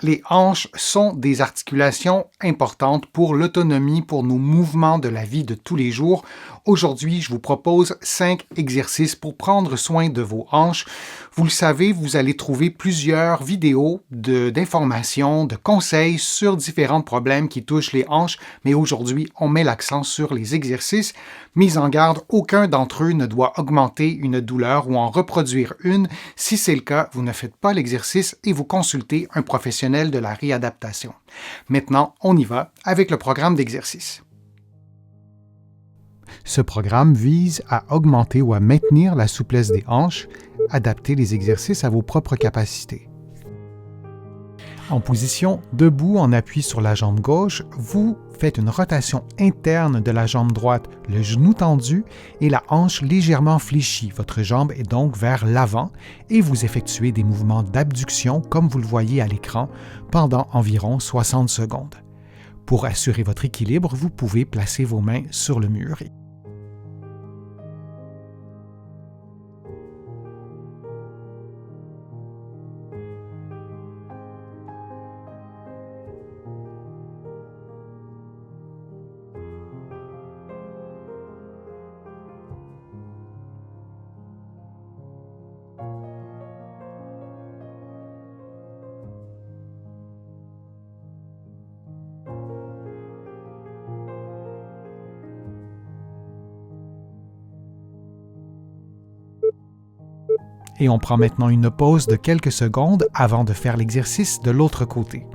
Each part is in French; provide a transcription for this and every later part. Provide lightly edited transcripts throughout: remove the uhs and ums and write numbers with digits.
Les hanches sont des articulations importantes pour l'autonomie, pour nos mouvements de la vie de tous les jours. Aujourd'hui, je vous propose 5 exercices pour prendre soin de vos hanches. Vous le savez, vous allez trouver plusieurs vidéos d'informations, de conseils sur différents problèmes qui touchent les hanches, mais aujourd'hui, on met l'accent sur les exercices. Mise en garde, aucun d'entre eux ne doit augmenter une douleur ou en reproduire une. Si c'est le cas, vous ne faites pas l'exercice et vous consultez un professionnel de la réadaptation. Maintenant, on y va avec le programme d'exercice. Ce programme vise à augmenter ou à maintenir la souplesse des hanches, adapter les exercices à vos propres capacités. En position debout en appui sur la jambe gauche, vous faites une rotation interne de la jambe droite, le genou tendu et la hanche légèrement fléchie. Votre jambe est donc vers l'avant et vous effectuez des mouvements d'abduction comme vous le voyez à l'écran pendant environ 60 secondes. Pour assurer votre équilibre, vous pouvez placer vos mains sur le mur. Et on prend maintenant une pause de quelques secondes avant de faire l'exercice de l'autre côté.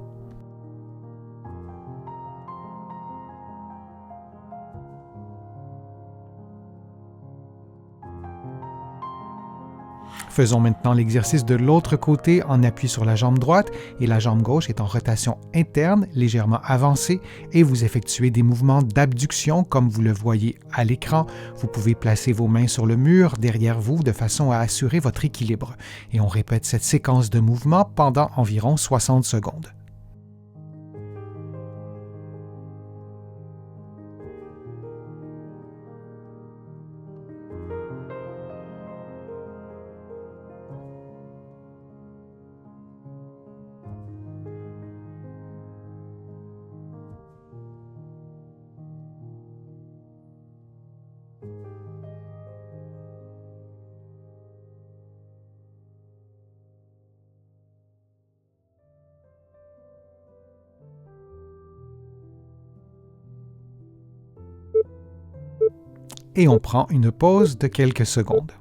Faisons maintenant l'exercice de l'autre côté en appui sur la jambe droite et la jambe gauche est en rotation interne, légèrement avancée et vous effectuez des mouvements d'abduction comme vous le voyez à l'écran. Vous pouvez placer vos mains sur le mur derrière vous de façon à assurer votre équilibre. Et on répète cette séquence de mouvements pendant environ 60 secondes. Et on prend une pause de quelques secondes.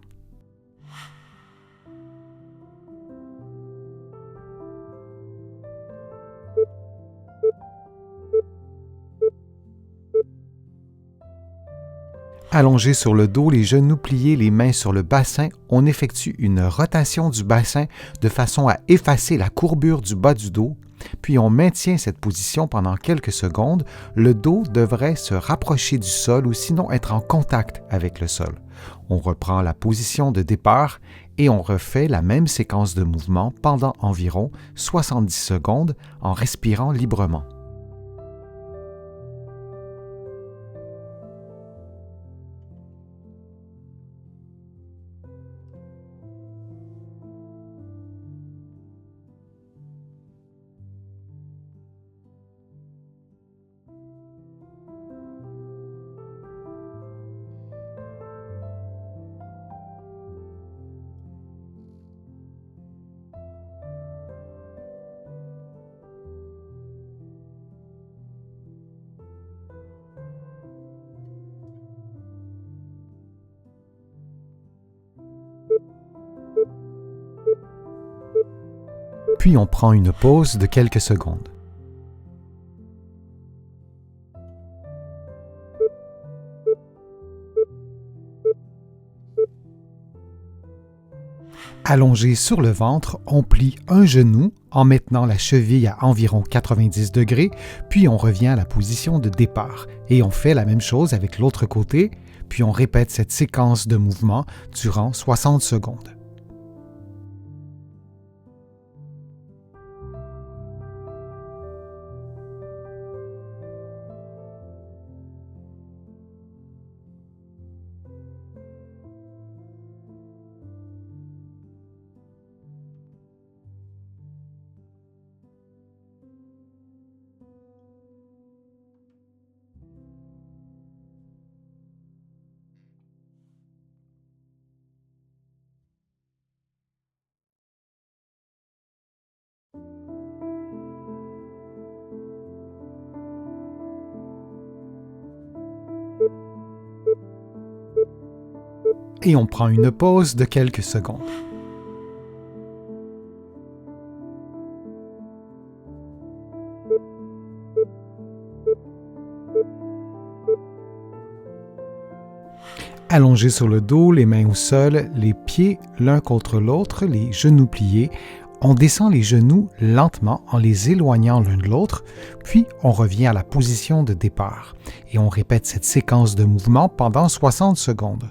Allongé sur le dos, les genoux pliés, les mains sur le bassin, on effectue une rotation du bassin de façon à effacer la courbure du bas du dos, puis on maintient cette position pendant quelques secondes. Le dos devrait se rapprocher du sol ou sinon être en contact avec le sol. On reprend la position de départ et on refait la même séquence de mouvements pendant environ 70 secondes en respirant librement. Puis on prend une pause de quelques secondes. Allongé sur le ventre, on plie un genou en maintenant la cheville à environ 90 degrés, puis on revient à la position de départ. Et on fait la même chose avec l'autre côté, puis on répète cette séquence de mouvements durant 60 secondes. Et on prend une pause de quelques secondes. Allongé sur le dos, les mains au sol, les pieds l'un contre l'autre, les genoux pliés, on descend les genoux lentement en les éloignant l'un de l'autre, puis on revient à la position de départ et on répète cette séquence de mouvements pendant 60 secondes.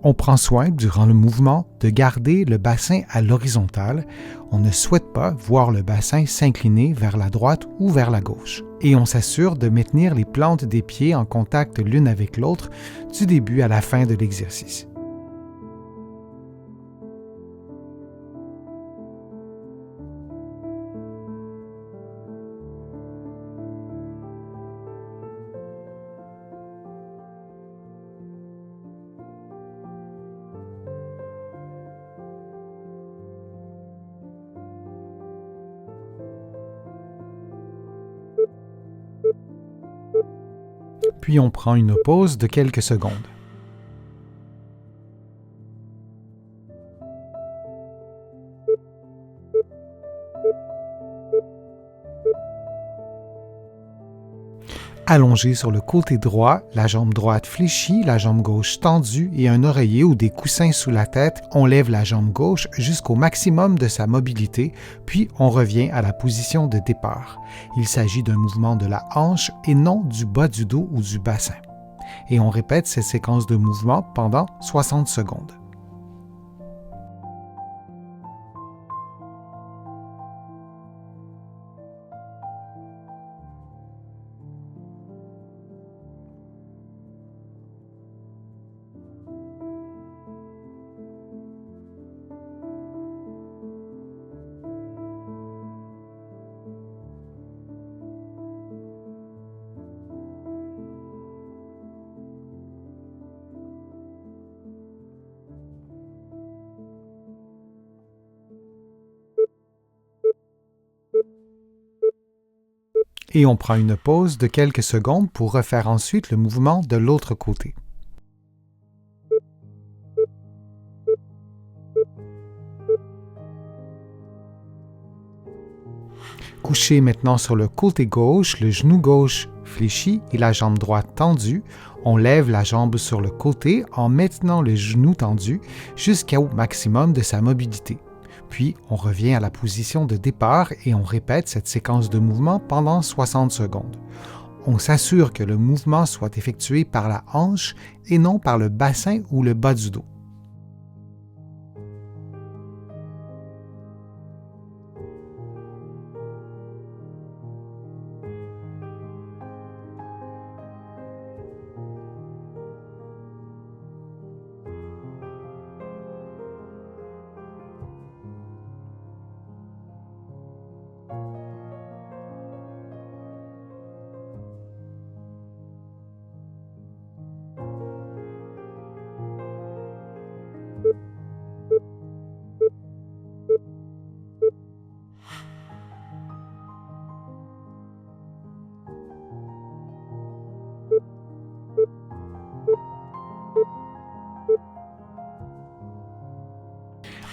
On prend soin, durant le mouvement, de garder le bassin à l'horizontale. On ne souhaite pas voir le bassin s'incliner vers la droite ou vers la gauche. Et on s'assure de maintenir les plantes des pieds en contact l'une avec l'autre du début à la fin de l'exercice. Puis on prend une pause de quelques secondes. Allongé sur le côté droit, la jambe droite fléchie, la jambe gauche tendue et un oreiller ou des coussins sous la tête, on lève la jambe gauche jusqu'au maximum de sa mobilité, puis on revient à la position de départ. Il s'agit d'un mouvement de la hanche et non du bas du dos ou du bassin. Et on répète cette séquence de mouvements pendant 60 secondes. Et on prend une pause de quelques secondes pour refaire ensuite le mouvement de l'autre côté. Couché maintenant sur le côté gauche, le genou gauche fléchi et la jambe droite tendue, on lève la jambe sur le côté en maintenant le genou tendu jusqu'au maximum de sa mobilité. Puis, on revient à la position de départ et on répète cette séquence de mouvements pendant 60 secondes. On s'assure que le mouvement soit effectué par la hanche et non par le bassin ou le bas du dos.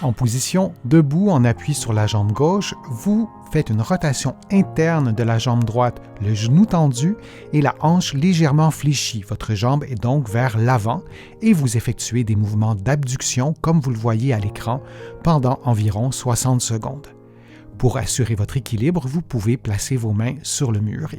En position debout en appui sur la jambe gauche, vous faites une rotation interne de la jambe droite, le genou tendu et la hanche légèrement fléchie. Votre jambe est donc vers l'avant et vous effectuez des mouvements d'abduction comme vous le voyez à l'écran pendant environ 60 secondes. Pour assurer votre équilibre, vous pouvez placer vos mains sur le mur.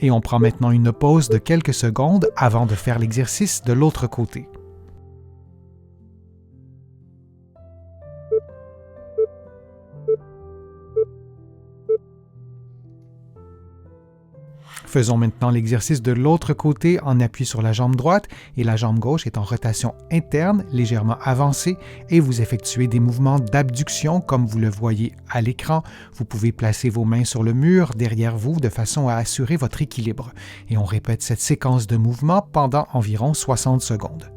Et on prend maintenant une pause de quelques secondes avant de faire l'exercice de l'autre côté. Faisons maintenant l'exercice de l'autre côté en appui sur la jambe droite et la jambe gauche est en rotation interne, légèrement avancée, et vous effectuez des mouvements d'abduction comme vous le voyez à l'écran. Vous pouvez placer vos mains sur le mur derrière vous de façon à assurer votre équilibre. Et on répète cette séquence de mouvements pendant environ 60 secondes.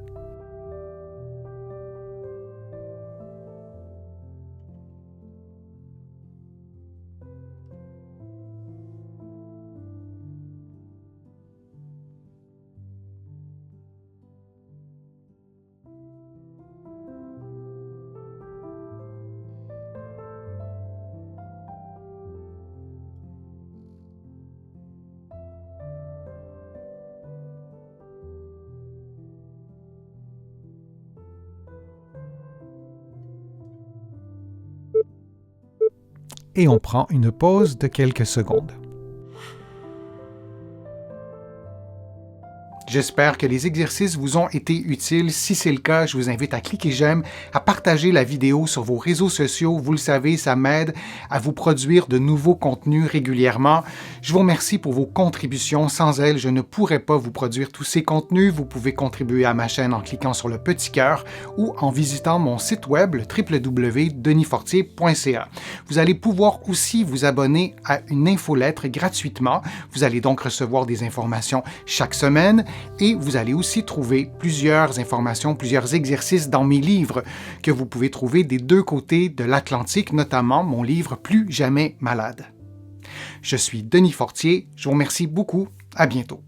Et on prend une pause de quelques secondes. J'espère que les exercices vous ont été utiles. Si c'est le cas, je vous invite à cliquer j'aime, à partager la vidéo sur vos réseaux sociaux. Vous le savez, ça m'aide à vous produire de nouveaux contenus régulièrement. Je vous remercie pour vos contributions. Sans elles, je ne pourrais pas vous produire tous ces contenus. Vous pouvez contribuer à ma chaîne en cliquant sur le petit cœur ou en visitant mon site web, le www.denisfortier.ca. Vous allez pouvoir aussi vous abonner à une infolettre gratuitement. Vous allez donc recevoir des informations chaque semaine. Et vous allez aussi trouver plusieurs informations, plusieurs exercices dans mes livres que vous pouvez trouver des deux côtés de l'Atlantique, notamment mon livre Plus jamais malade. Je suis Denis Fortier, je vous remercie beaucoup, à bientôt.